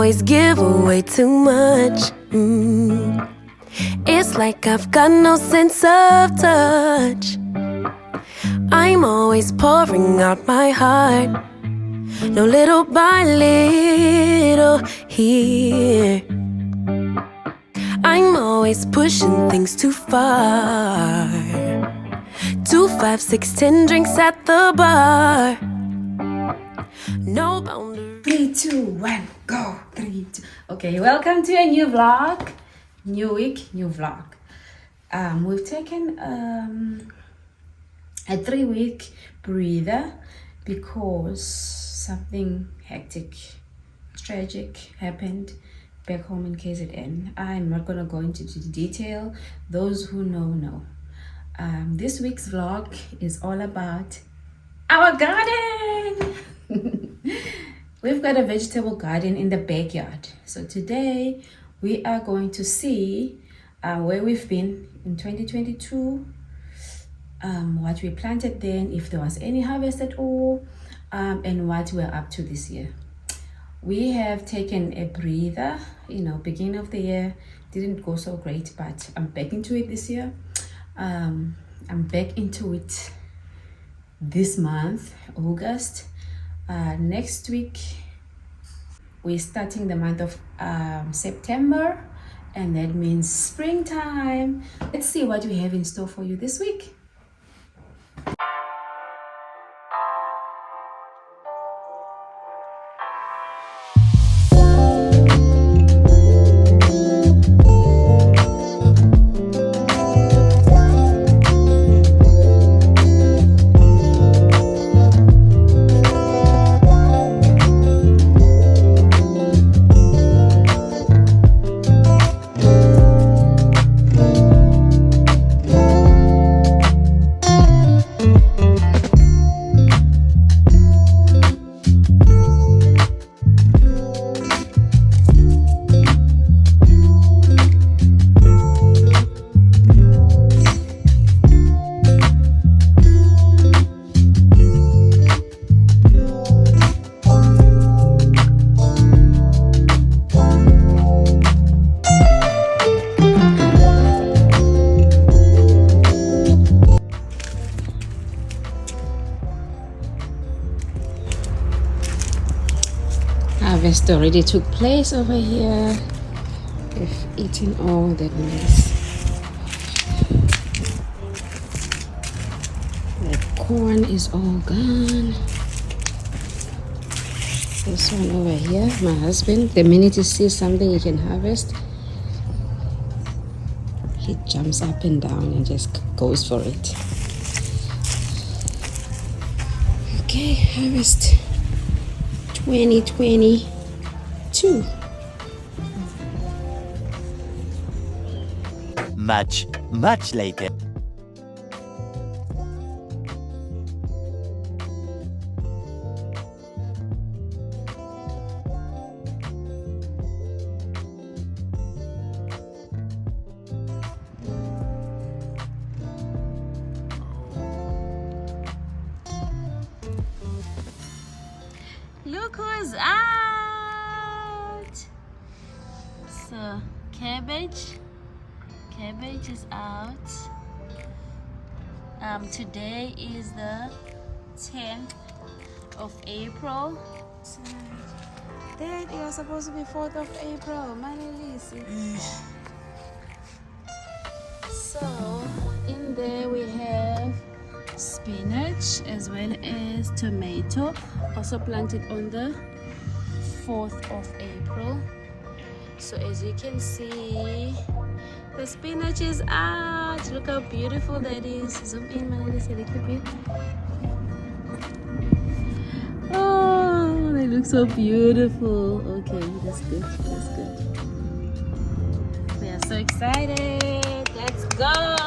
always give away too much. It's like I've got no sense of touch. I'm always pouring out my heart, no little by little here. I'm always pushing things too far. 2, 5, 6, 10 drinks at the bar. No boundary. 3, 2, 1, go. 3, 2. Okay, welcome to a new vlog. New week, new vlog. We've taken a 3-week breather because something hectic, tragic happened back home in KZN. I'm not gonna go into detail. Those who know. This week's vlog is all about our garden. We've got a vegetable garden in the backyard. So today we are going to see where we've been in 2022, what we planted then, if there was any harvest at all, and what we're up to this year. We have taken a breather, beginning of the year didn't go so great, but I'm back into it this year. I'm back into it this month, August. Next week we're starting the month of September, and that means springtime. Let's see what we have in store for you this week. Harvest already took place over here. We've eaten all the maize. The corn is all gone. This one over here, my husband, the minute he sees something he can harvest, he jumps up and down and just goes for it. Okay, harvest 2022. Much later. Look who's out! So, cabbage is out. Today is the 10th of April. Dad, it was supposed to be 4th of April. So, in there we have spinach as well as tomato, also planted on the 4th of April. So as you can see, the spinach is out. Look how beautiful that is. Zoom in, Manalisa, a little bit. Oh, they look so beautiful. Okay, that's good. We are so excited. Let's go.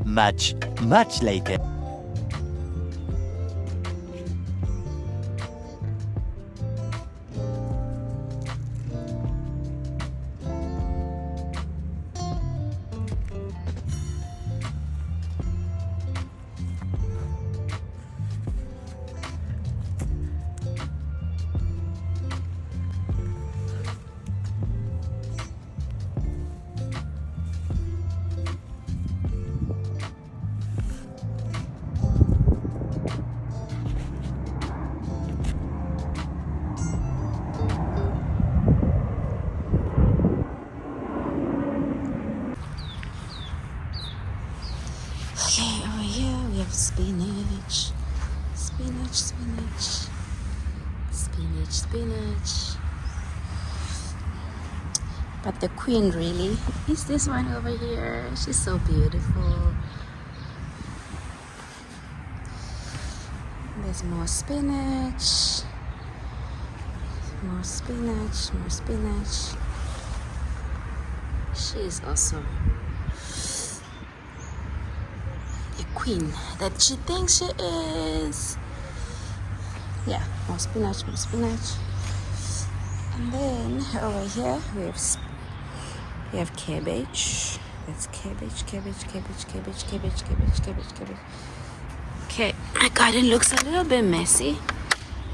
Much later. spinach. But the queen really is this one over here. She's so beautiful. There's more spinach. More spinach, more spinach. She is also a queen that she thinks she is. Yeah, more spinach, more spinach. And then over here we have cabbage. That's cabbage, cabbage, cabbage, cabbage, cabbage, cabbage, cabbage, cabbage. Okay, my garden looks a little bit messy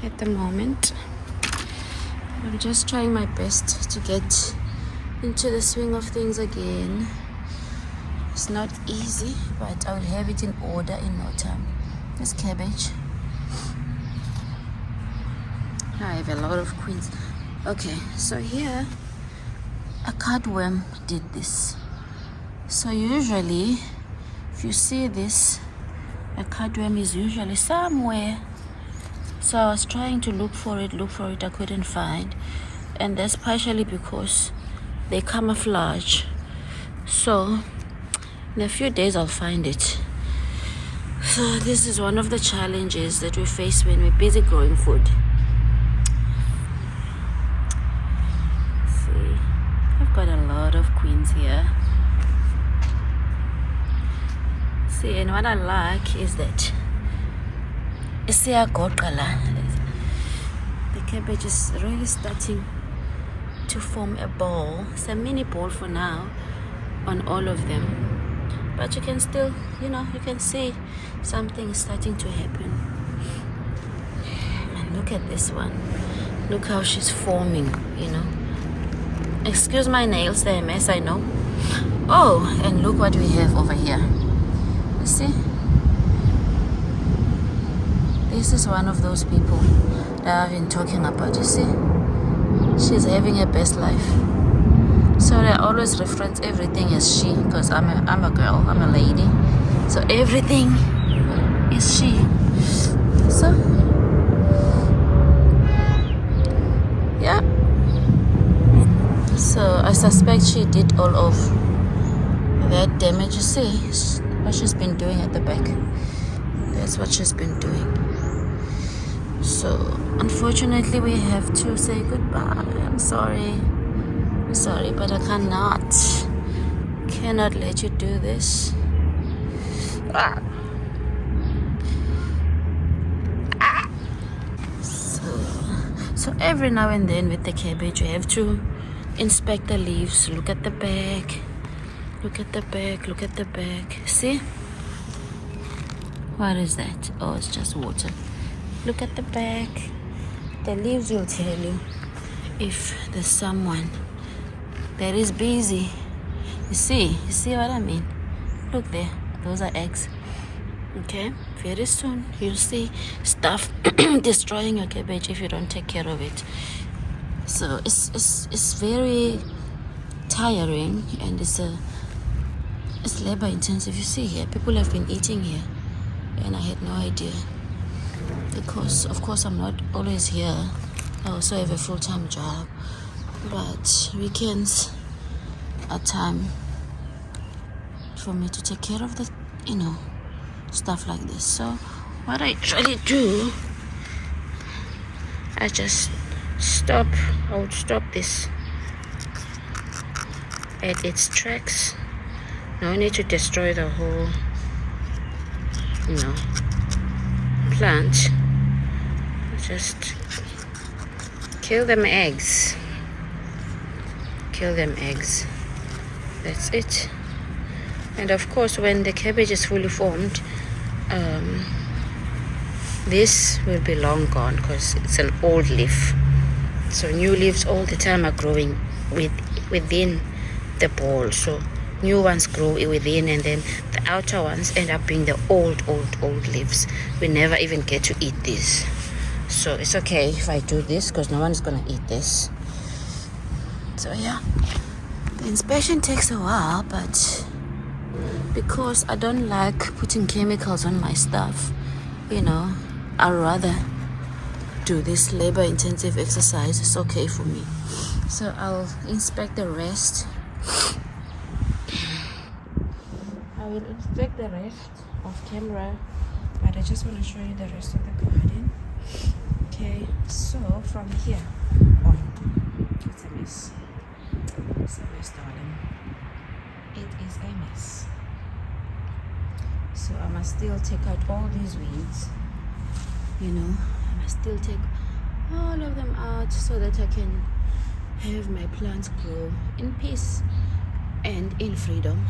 at the moment. I'm just trying my best to get into the swing of things again. It's not easy, but I'll have it in order in no time. There's cabbage. I have a lot of queens. Okay, so here a cutworm did this. So usually, if you see this, a cutworm is usually somewhere. So I was trying to look for it, I couldn't find. And that's partially because they camouflage. So in a few days I'll find it. So this is one of the challenges that we face when we're busy growing food. See, I've got a lot of queens here. See, and what I like is that the cabbage is really starting to form a ball. It's a mini ball for now on all of them, but you can still, you can see something is starting to happen. And look at this one. Look how she's forming, Excuse my nails, they're a mess, I know. Oh, and look what we have over here. You see? This is one of those people that I've been talking about, you see? She's having her best life. So I always reference everything as she, because I'm a girl, I'm a lady. So everything is she. So, yeah. So I suspect she did all of that damage. You see what she's been doing at the back. That's what she's been doing. So unfortunately we have to say goodbye. I'm sorry, but I cannot let you do this. So every now and then with the cabbage you have to inspect the leaves. Look at the back, look at the back, look at the back. See, what is that? Oh, it's just water. Look at the back. The leaves will tell you if there's someone that is busy. You see what I mean? Look there, those are eggs. Okay, very soon you'll see stuff destroying your cabbage if you don't take care of it. So it's very tiring, and it's labor intensive. You see here, people have been eating here, and I had no idea. Because of course I'm not always here. I also have a full-time job, but weekends are time for me to take care of the stuff like this. So what I usually do, I would stop this at its tracks. No need to destroy the whole plant. Just kill them eggs. That's it. And of course when the cabbage is fully formed, this will be long gone because it's an old leaf. So new leaves all the time are growing within the ball. So new ones grow within, and then the outer ones end up being the old leaves. We never even get to eat these. So it's okay if I do this because no one is gonna eat this. So yeah, the inspection takes a while, but because I don't like putting chemicals on my stuff, I'd rather do this labor intensive exercise. It's okay for me. So I'll inspect the rest. I will inspect the rest off camera, but I just want to show you the rest of the garden. Okay, so from here on, it's a mess. It's a mess, darling. It is a mess. So I must still take out all these weeds. You know, I must still take all of them out so that I can have my plants grow in peace and in freedom.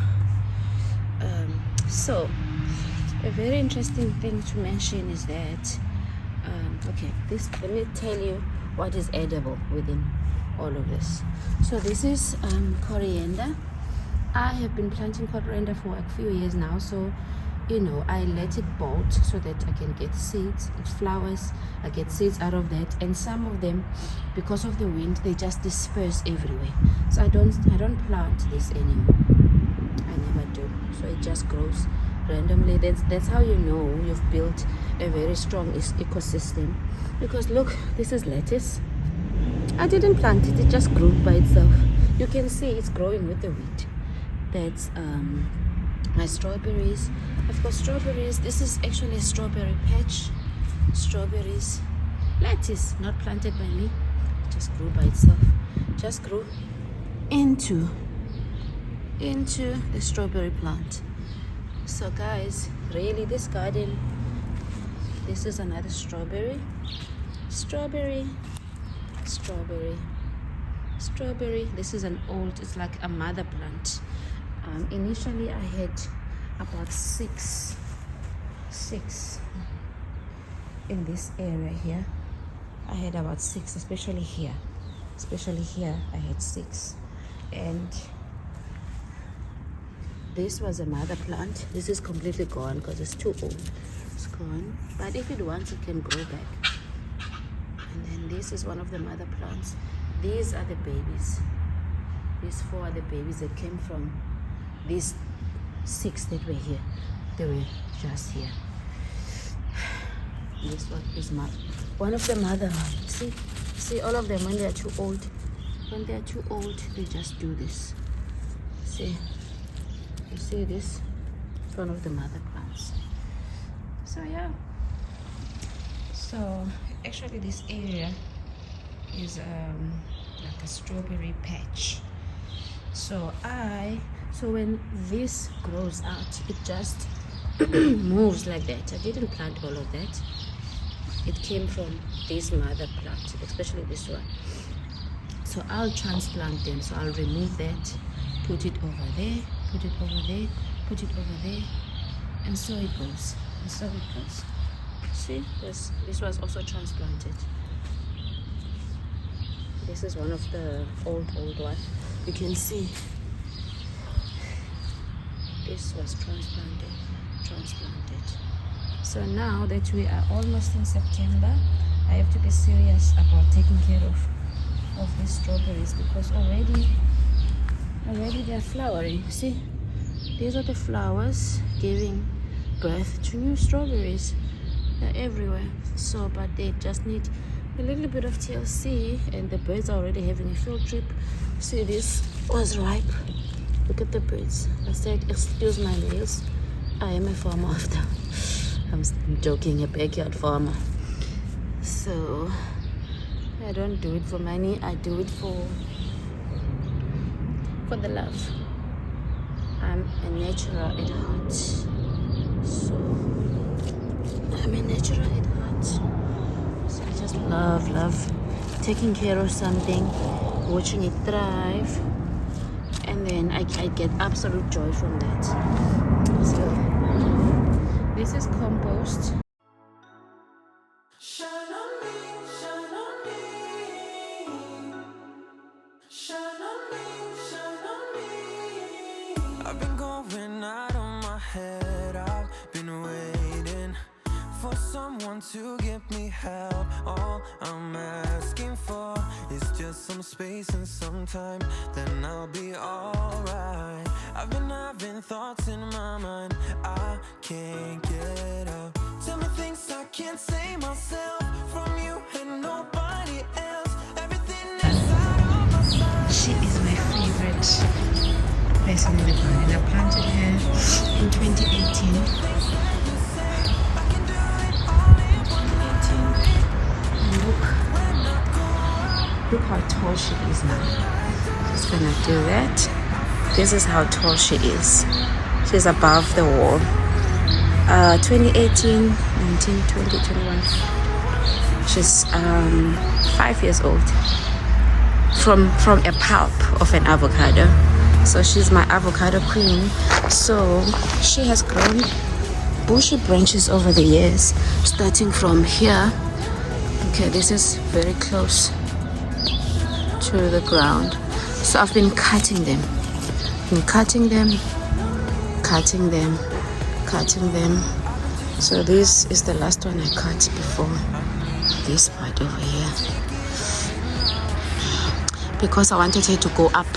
So a very interesting thing to mention is that okay, let me tell you what is edible within all of this. So this is coriander. I have been planting coriander for a few years now, so you know, I let it bolt so that I can get seeds. It flowers, I get seeds out of that, and some of them, because of the wind, they just disperse everywhere. So I don't plant this anymore. I never do. So it just grows randomly. That's how you know you've built a very strong ecosystem. Because look, this is lettuce. I didn't plant it, it just grew by itself. You can see it's growing with the wheat. That's my strawberries. I've got strawberries. This is actually a strawberry patch. Strawberries. Lettuce, not planted by me. It just grew by itself. Just grew into the strawberry plant. So guys, really this garden, this is another strawberry. Strawberry. This is an old, it's like a mother plant. Initially I had about six in this area here. I had about 6, especially here I had 6, and this was a mother plant. This is completely gone because it's too old. It's gone, but if it wants it can grow back. And then this is one of the mother plants. These are the babies. These 4 are the babies that came from these 6 that were here. They were just here. This one is one of the mother ones. See all of them when they are too old. When they are too old, they just do this. See, you see this? It's one of the mother plants. So yeah. So actually, this area is like a strawberry patch. So when this grows out, it just moves like that. I didn't plant all of that. It came from this mother plant, especially this one. So I'll transplant them. So I'll remove that, put it over there, put it over there, put it over there, and so it goes. And so it goes. See, this was also transplanted. This is one of the old one. You can see this was transplanted. So now that we are almost in September, I have to be serious about taking care of these strawberries, because already they are flowering. See, these are the flowers giving birth to new strawberries. They're everywhere. So, but they just need a little bit of TLC, and the birds are already having a field trip. See, this was ripe. Look at the birds. I said, excuse my nails. I am a farmer after. I'm joking, a backyard farmer. So I don't do it for money. I do it for the love. I'm a natural at heart. So I'm a natural at heart. So I just love taking care of something, watching it thrive, and then I get absolute joy from that. So this is compost. Shine on me, shine on me. Shine on me, shine on me. I've been going out of my head. I've been waiting for someone to give me help. All I'm asking for is just some space and some time, then I'll be alright. I've been having thoughts in my mind I can't get out. Tell me things I can't save myself from you and nobody else. Everything inside of myself. She is my favorite person in the garden. I planted her in 2018. 2018. And look how tall she is now. Just gonna do that. This is how tall she is. She's above the wall. 2018, 19, 20, 21. She's 5 years old. From a pulp of an avocado. So she's my avocado queen. So she has grown bushy branches over the years, starting from here. Okay, this is very close to the ground. So I've been cutting them. Cutting them. So this is the last one I cut before this part over here, because I wanted her to go up.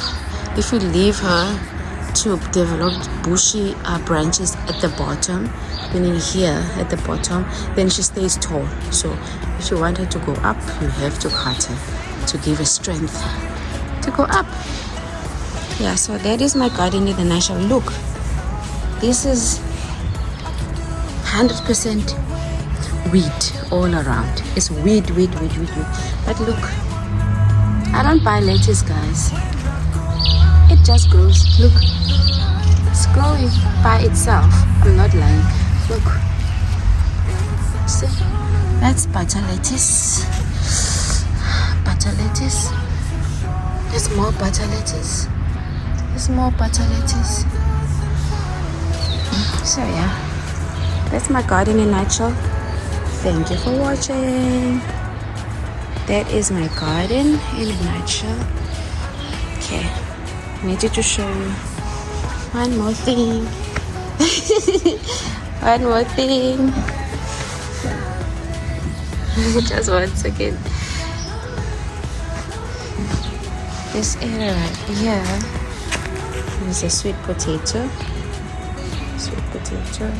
If you leave her to develop bushy branches at the bottom, meaning here at the bottom, then she stays tall. So if you want her to go up, you have to cut her to give her strength to go up. Yeah, so that is my garden in the nutshell. Look, this is 100% weed all around. It's weed. But look, I don't buy lettuce, guys. It just grows. Look, it's growing by itself. I'm not lying. Look, see, that's butter lettuce. There's more butter lettuce. So yeah, that's my garden in a nutshell. Thank you for watching. That is my garden in a nutshell. Okay, I needed to show you one more thing. Just once again. This area right here is a sweet potato. Sweet potato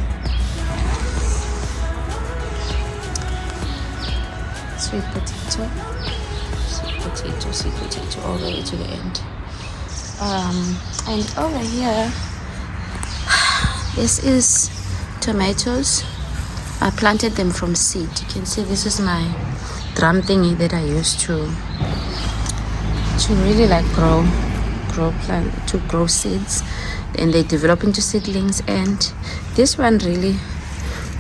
all the way to the end. And over here, this is tomatoes. I planted them from seed. You can see this is my drum thingy that I used to really like grow seeds, and they develop into seedlings. And this one really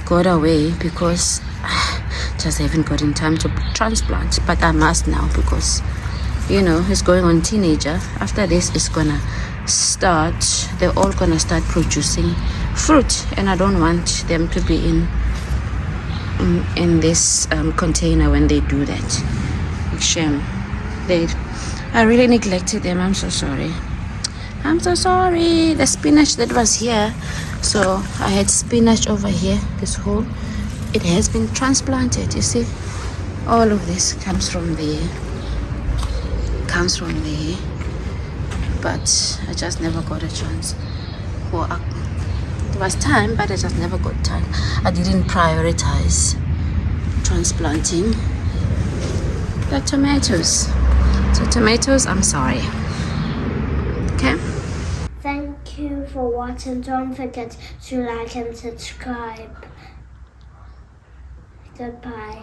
got away because just haven't gotten time to transplant, but I must now because he's going on teenager. After this it's gonna start, they're all gonna start producing fruit, and I don't want them to be in this container when they do that. Like shame. I really neglected them. I'm so sorry. The spinach that was here, so I had spinach over here, this whole, it has been transplanted. You see, all of this comes from there, but I just never got a chance. Well, there was time, but I just never got time. I didn't prioritize transplanting the tomatoes. So tomatoes, I'm sorry. Okay? Thank you for watching. Don't forget to like and subscribe. Goodbye.